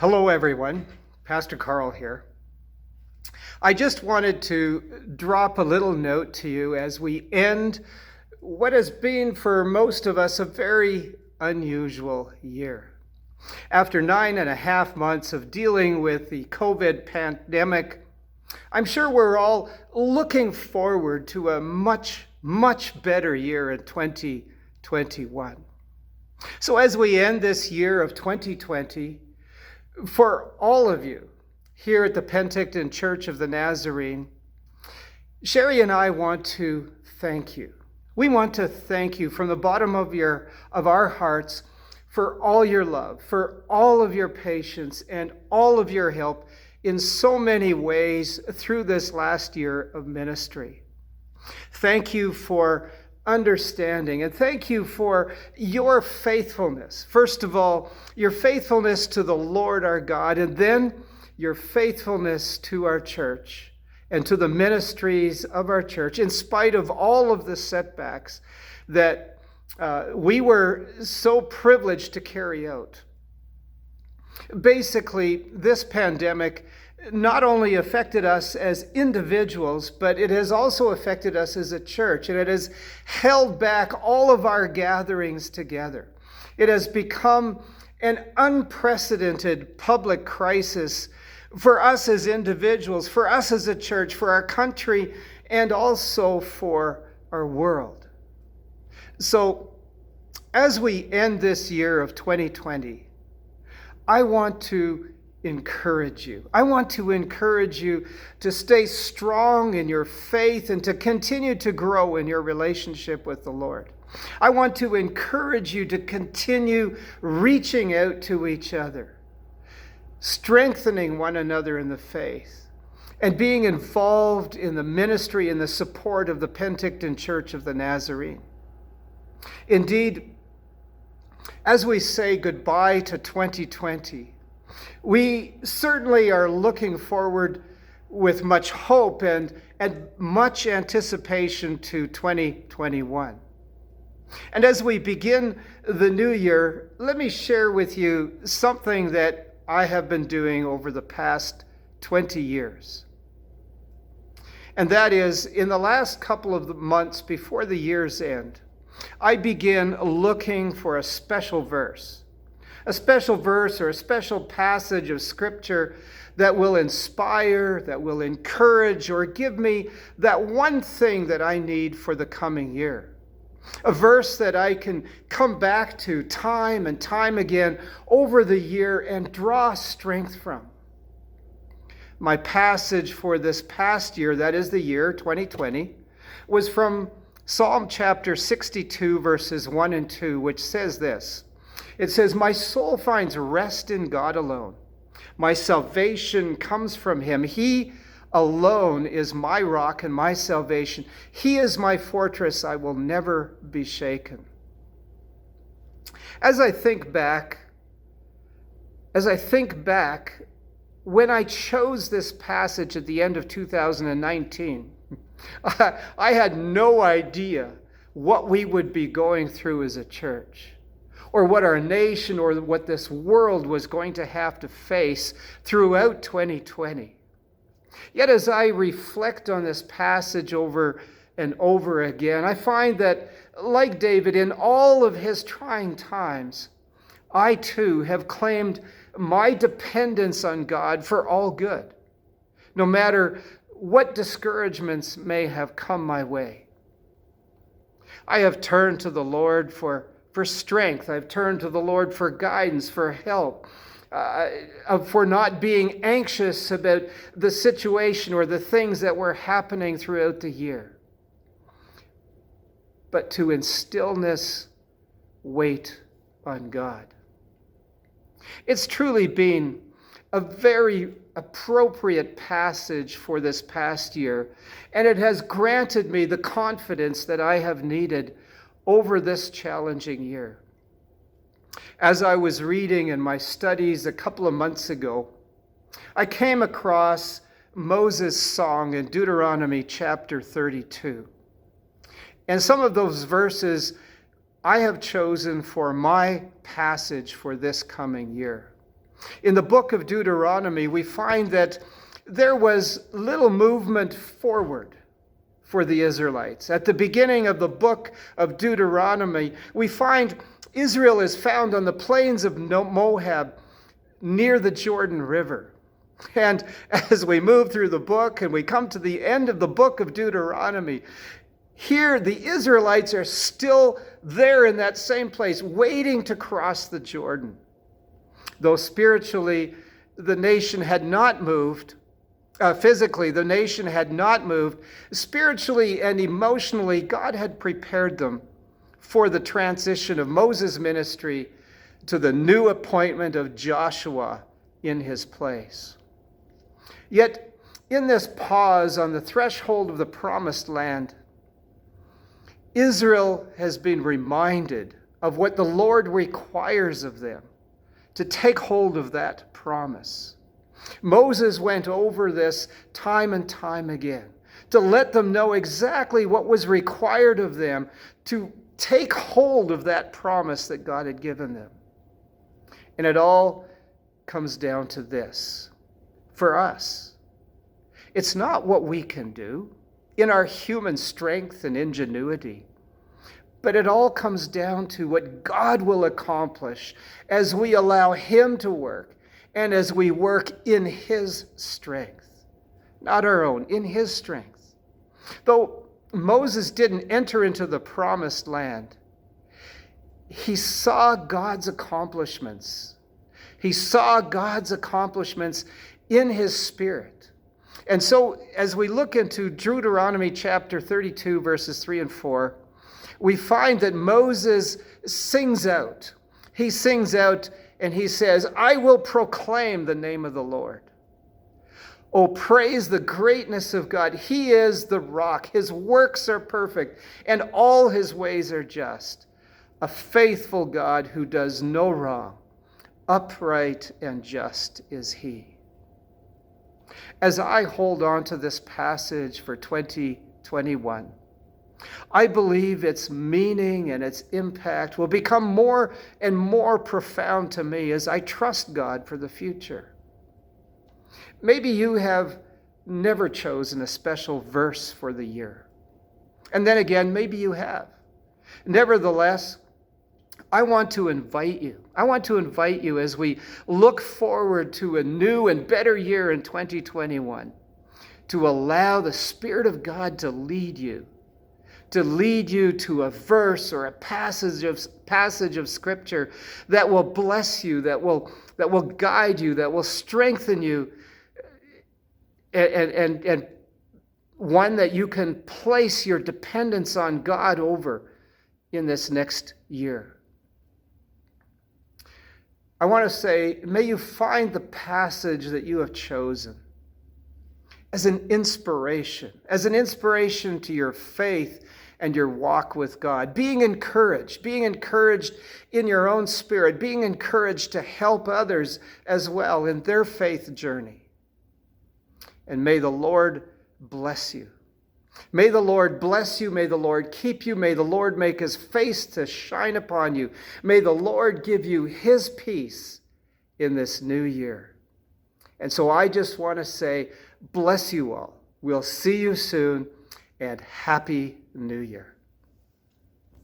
Hello, everyone. Pastor Carl here. I just wanted to drop a little note to you as we end what has been for most of us a very unusual year. After 9.5 months of dealing with the COVID pandemic, I'm sure we're all looking forward to a much better year in 2021. So as we end this year of 2020, for all of you here at the Penticton Church of the Nazarene, Sherry and I want to thank you. We want to thank you from the bottom of our hearts for all your love, for all of your patience, and all of your help in so many ways through this last year of ministry. Thank you for understanding, and thank you for your faithfulness. First of all, your faithfulness to the Lord our God, and then your faithfulness to our church and to the ministries of our church, in spite of all of the setbacks that we were so privileged to carry out. Basically, this pandemic not only affected us as individuals, but it has also affected us as a church, and it has held back all of our gatherings together. It has become an unprecedented public crisis for us as individuals, for us as a church, for our country, and also for our world. So, as we end this year of 2020, I want to encourage you. I want to encourage you to stay strong in your faith and to continue to grow in your relationship with the Lord. I want to encourage you to continue reaching out to each other, strengthening one another in the faith, and being involved in the ministry and the support of the Penticton Church of the Nazarene. Indeed, as we say goodbye to 2020, we certainly are looking forward with much hope and much anticipation to 2021. And as we begin the new year, let me share with you something that I have been doing over the past 20 years. And that is, in the last couple of months before the year's end, I began looking for a special verse or a special passage of Scripture that will inspire, that will encourage, or give me that one thing that I need for the coming year. A verse that I can come back to time and time again over the year and draw strength from. My passage for this past year, that is the year 2020, was from Psalm chapter 62, verses 1 and 2, which says this. It says, "My soul finds rest in God alone. My salvation comes from him. He alone is my rock and my salvation. He is my fortress. I will never be shaken." As I think back, when I chose this passage at the end of 2019, I had no idea what we would be going through as a church, or what our nation or what this world was going to have to face throughout 2020. Yet as I reflect on this passage over and over again, I find that, like David, in all of his trying times, I too have claimed my dependence on God for all good, no matter what discouragements may have come my way. I have turned to the Lord for strength. I've turned to the Lord for guidance, for help, for not being anxious about the situation or the things that were happening throughout the year, but to in stillness wait on God. It's truly been a very appropriate passage for this past year, and it has granted me the confidence that I have needed over this challenging year. As I was reading in my studies a couple of months ago, I came across Moses' song in Deuteronomy chapter 32. And some of those verses I have chosen for my passage for this coming year. In the book of Deuteronomy, we find that there was little movement forward for the Israelites. At the beginning of the book of Deuteronomy, we find Israel is found on the plains of Moab near the Jordan River. And as we move through the book and we come to the end of the book of Deuteronomy, here the Israelites are still there in that same place, waiting to cross the Jordan. Though spiritually the nation had not moved, physically the nation had not moved, spiritually and emotionally God had prepared them for the transition of Moses' ministry to the new appointment of Joshua in his place. Yet, in this pause on the threshold of the promised land, Israel has been reminded of what the Lord requires of them to take hold of that promise. Moses went over this time and time again to let them know exactly what was required of them to take hold of that promise that God had given them. And it all comes down to this. For us, it's not what we can do in our human strength and ingenuity, but it all comes down to what God will accomplish as we allow him to work and as we work in his strength, not our own, in his strength. Though Moses didn't enter into the promised land, he saw God's accomplishments. He saw God's accomplishments in his spirit. And so as we look into Deuteronomy chapter 32, verses 3 and 4, we find that Moses sings out. He sings out and he says, I will proclaim the name of the Lord. Oh, praise the greatness of God. He is the rock. His works are perfect and all his ways are just. A faithful God who does no wrong. Upright and just is he. As I hold on to this passage for 2021, I believe its meaning and its impact will become more and more profound to me as I trust God for the future. Maybe you have never chosen a special verse for the year. And then again, maybe you have. Nevertheless, I want to invite you. I want to invite you as we look forward to a new and better year in 2021 to allow the Spirit of God to lead you to a verse or a passage of Scripture that will bless you, that will guide you, that will strengthen you, and one that you can place your dependence on God over in this next year. I want to say, may you find the passage that you have chosen as an inspiration to your faith and your walk with God. Being encouraged in your own spirit, being encouraged to help others as well in their faith journey. And may the Lord bless you. May the Lord bless you. May the Lord keep you. May the Lord make his face to shine upon you. May the Lord give you his peace in this new year. And so I just want to say, bless you all. We'll see you soon, and Happy New Year.